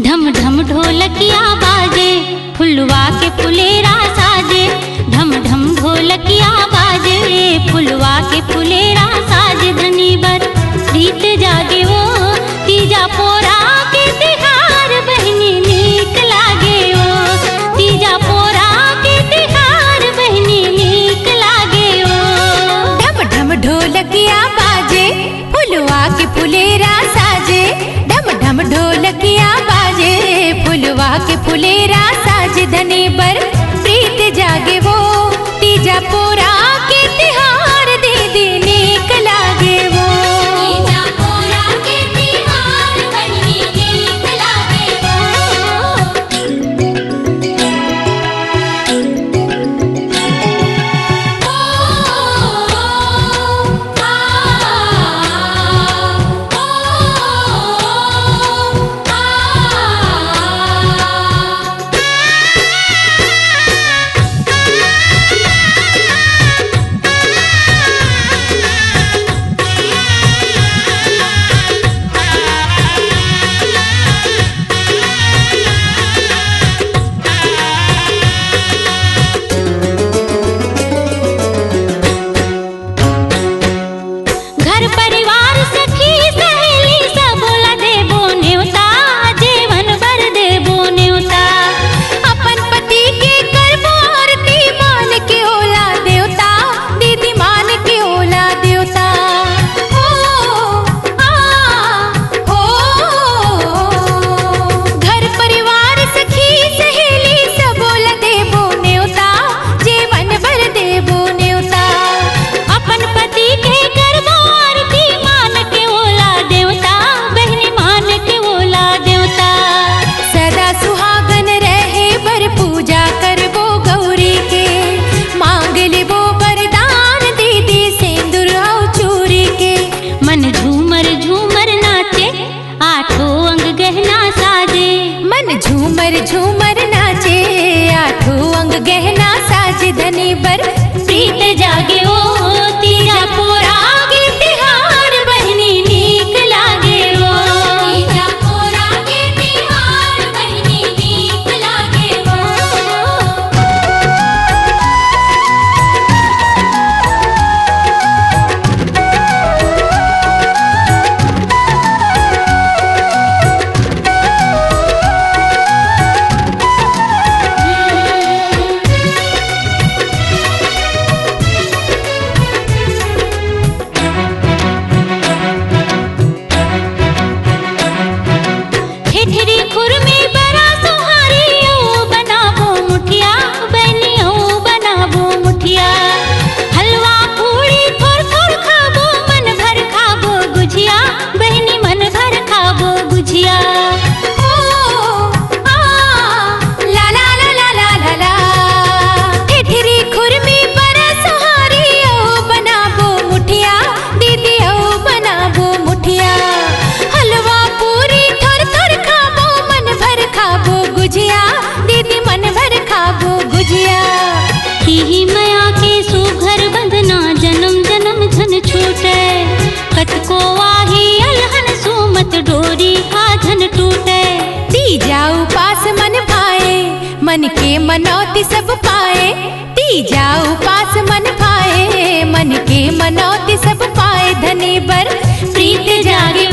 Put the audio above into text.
ढम ढम ढोलकिया बाजे, फुलवा के फुलेरा साजे। ढम ढम ढोलकिया बाजे, फुलवा के फुलेरा साजे। धनी बर प्रीत जागे वो, तीजा पोरा के तिहार बहनी नीक लागे वो। तीजा पोरा के तिहार बहनी नीक लागे वो। ढम ढम ढोलकिया बाजे, फुलवा के फुलेरा साजे। ढम ढम ढोलकिया बाजे, फुलवा के फुलेरा साजे। धनी बर प्रीत जागे वो, तीजा पोरा के तिहार दीदी नीक लागे वो। तीजा पोरा के तिहार बहनी नीक लागे झूमर नाचे, आठों अंग गहना साजे। धनी बर प्रीत जागे वो, तीजा पोरा के तिहार बहनी नीक लागे वो। तीजा पोरा के तिहार बहनी नीक लागे वो। ही मया के सुघर बंधना, जन्म जन्म झन छूटे। कतको वाही अलहन सुमत, डोरी आधन टूटे। तीजा उपास मन भाए, मन के मनौती सब पाए। तीजा उपास मन भाए, मन के मनौती सब पाए। धनी बर प्रीत जागे